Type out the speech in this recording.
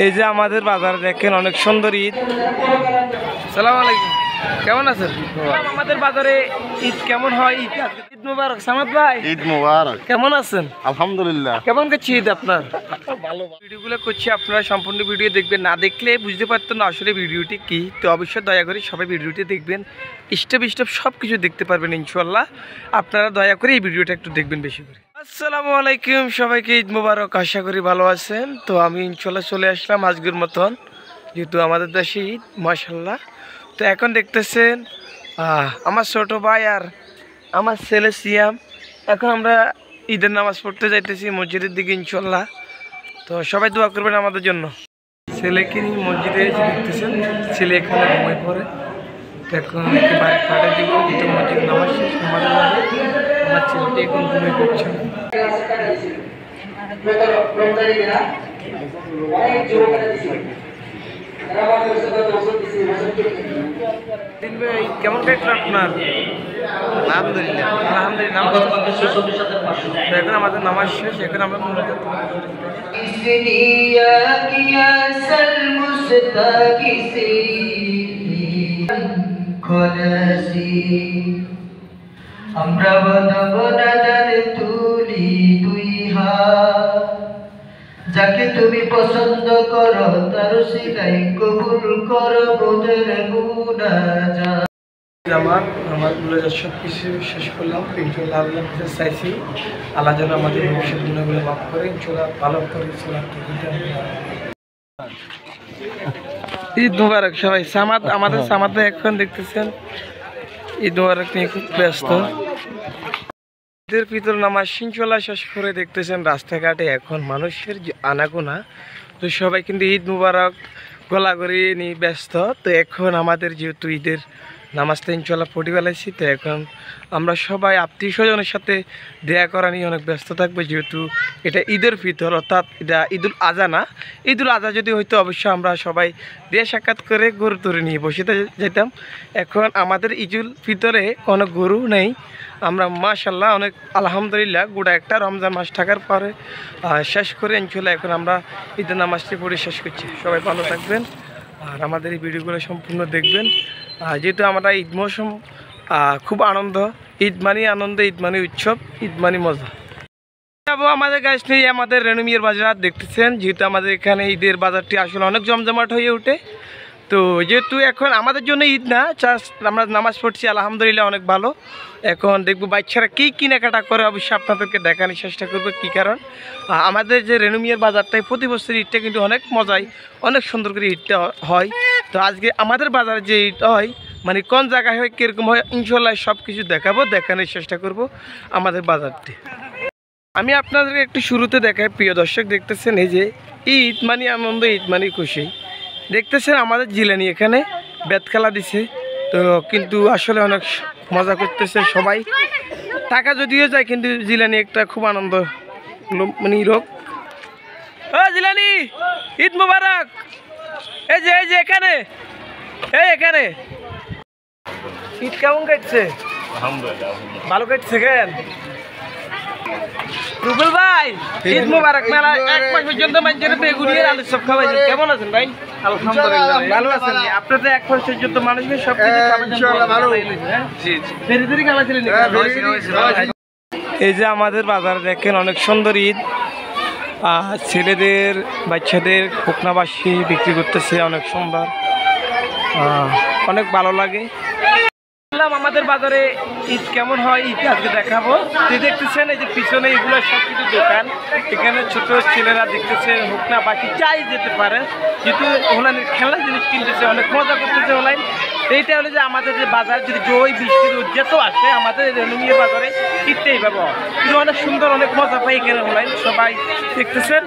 এই যে আমাদের বাজারে দেখেন অনেক সুন্দর ঈদ। আসসালামু আলাইকুম, কেমন আছেন? আমাদের বাজারে ঈদ কেমন হয়? ঈদ মুবারক সামাদ ভাই। ঈদ মুবারক। কেমন আছেন? আলহামদুলিল্লাহ। কেমন কাটছে ঈদ আপনার? ভালো। ভিডিওগুলো করছি, আপনারা সম্পূর্ণ ভিডিও দেখবেন, না দেখলে বুঝতে পারতেন না আসলে ভিডিওটি কি। তো অবশ্যই দয়া করে সবাই ভিডিওটি দেখবেন, স্টেপ স্টেপ সব কিছু দেখতে পারবেন ইনশাল্লাহ। আপনারা দয়া করে এই ভিডিওটা একটু দেখবেন বেশি করে। আসসালামু আলাইকুম, সবাইকে ঈদ মুবারক। আশা করি ভালো আছেন। তো আমি ইনশাল্লাহ চলে আসলাম আজকের মতন, যেহেতু আমাদের দেশে ঈদ মাশাল্লাহ। তো এখন দেখতেছেন আমার ছোট ভাই আর আমার ছেলে সিয়াম, এখন আমরা ঈদের নামাজ পড়তে যাইতেছি মসজিদের দিকে ইনশাল্লাহ। তো সবাই দোয়া করবেন আমাদের জন্য। ছেলেকে নিয়ে মসজিদে এসে দেখতেছেন, ছেলে এখানে ঘুমাই পড়ে। তো এখন বাড়ি পাঠিয়ে দিব, যেহেতু মসজিদ নামাজ শেষ নামাজের মধ্যে আমার ছেলেটি এখন ঘুমাই পড়ছে। কেমন কাটলো আপনার? আলহামদুলিল্লাহ আলহামদুলিল্লাহ। এখন আমাদের নামাজ শেষ, এখন আমরা আমরা বাঁধব নাজার তুলি দুই হাত, যাকে তুমি পছন্দ করো তার সিলাই কবুল করো মোদের মুনাজাত। নামাজগুলো সব কিছু শেষ করলাম ইনশাল্লাহ। আল্লাহর কাছে চাইছি আল্লাহ যেন আমাদের ভবিষ্যৎ গুণাগুলো মাফ করে ইনশাল্লাহ ভালো করে ঈদ মুবারক সবাই। সামাদ আমাদের সামাদ ভাই এখন দেখতেছেন ঈদ মুবারক নিয়ে খুব ব্যস্ত। ঈদের ভিতর নামাজ ইনশাল্লাহ শেষ করে দেখতেছেন রাস্তাঘাটে এখন মানুষের যে আনাগোনা, তো সবাই কিন্তু ঈদ মুবারক গোলাগড়ি নিয়ে ব্যস্ত। তো এখন আমাদের যেহেতু ঈদের নামাজটা ইনশাল্লাহ পড়ে ফেলাইছি, তো এখন আমরা সবাই আত্মীয় স্বজনের সাথে দেয়া করা নিয়ে অনেক ব্যস্ত থাকবে, যেহেতু এটা ঈদের ভিতর, অর্থাৎ এটা ঈদুল আজহা না। ঈদুল আজহা যদি হয়তো অবশ্যই আমরা সবাই দেয়া সাক্ষাৎ করে গরু তরে নিয়ে বসে যেতাম। এখন আমাদের ঈদুল ভিতরে কোনো গরু নেই। আমরা মাশাল্লাহ অনেক আলহামদুলিল্লাহ গোটা একটা রমজান মাস থাকার পরে শেষ করে ইনশাল্লাহ এখন আমরা ঈদের নামাজটি পড়ে শেষ করছি। সবাই ভালো থাকবেন আর আমাদের এই ভিডিওগুলো সম্পূর্ণ দেখবেন। যেহেতু আমরা ঈদ মৌসুম খুব আনন্দ, ঈদ মানে আনন্দ, ঈদ মানে উৎসব, ঈদ মানে মজা। যাবো আমাদের গাছ নিয়ে আমাদের রেনুমিয়ার বাজার দেখতেছেন, যেহেতু আমাদের এখানে ঈদের বাজারটি আসলে অনেক জমজমাট হয়ে ওঠে। তো যেহেতু এখন আমাদের জন্য ঈদ না, জাস্ট আমরা নামাজ পড়ছি আলহামদুলিল্লাহ অনেক ভালো। এখন দেখবো বাচ্চারা কী কেনাকাটা করে, অবশ্যই আপনাদেরকে দেখানোর চেষ্টা করবো কী কারণ। আমাদের যে রেনুমিয়ার বাজারটাই প্রতি বছর ঈদটা কিন্তু অনেক মজায় অনেক সুন্দর করে ঈদটা হয়। তো আজকে আমাদের বাজারে যে ঈদ হয় মানে কোন জায়গায় হয়, কীরকম হয়, ইনশাল্লাহ সব কিছু দেখাবো, দেখানোর চেষ্টা করব আমাদের বাজারটি। আমি আপনাদেরকে একটু শুরুতে দেখাই, প্রিয় দর্শক দেখতেছেন এই যে ঈদ মানে আনন্দ, ঈদ মানে খুশি। দেখতেছেন আমাদের জিলানি এখানে বেত খেলা দিছে, তো কিন্তু আসলে অনেক মজা করতেছে সবাই। টাকা যদিও যায় কিন্তু জিলানি একটা খুব আনন্দ মানে লোক। ও জিলানি, ঈদ মুবারক। এই যে এখানে এখানে ঈদ কেমন কাটছে? ভালো কাটছে। কেন রুবেল ভাই, ঈদ মুবারক। মেলা এক মাস পর্যন্ত মানুষের বেগুনি আর আলু সব খাওয়াইছেন, কেমন আছেন ভাই? আলহামদুলিল্লাহ ভালো আছেন। আপনাদের এক মাস পর্যন্ত মানুষের সব কিছু খাওয়াইছিলেন। এই যে আমাদের বাজারে দেখেন অনেক সুন্দর ঈদ, ছেলেদের বাচ্চাদের খুকনাবাসী বিক্রি করতেছে অনেক সুন্দর, অনেক ভালো লাগে। আমাদের বাজারে ঈদ কেমন হয় ঈদ আজকে দেখাবো। দেখতেছেন এই যে পিছনে এগুলো সব কিছু দোকান, এখানে ছোট ছেলেরা দেখতেছেন হুকনা পাখি চাই যেতে পারে, যেহেতু ওনাদের খেলার জিনিস কিনতেছে, অনেক মজা করতেছে অনলাইন। এইটা হলো যে আমাদের যে বাজার যদি জয় বৃষ্টির উজ্জাত আসে আমাদের রেনুমিয়া বাজারে ঈদটাই পাবো, কিন্তু অনেক সুন্দর অনেক মজা পাই এখানে অনলাইন। সবাই দেখতেছেন।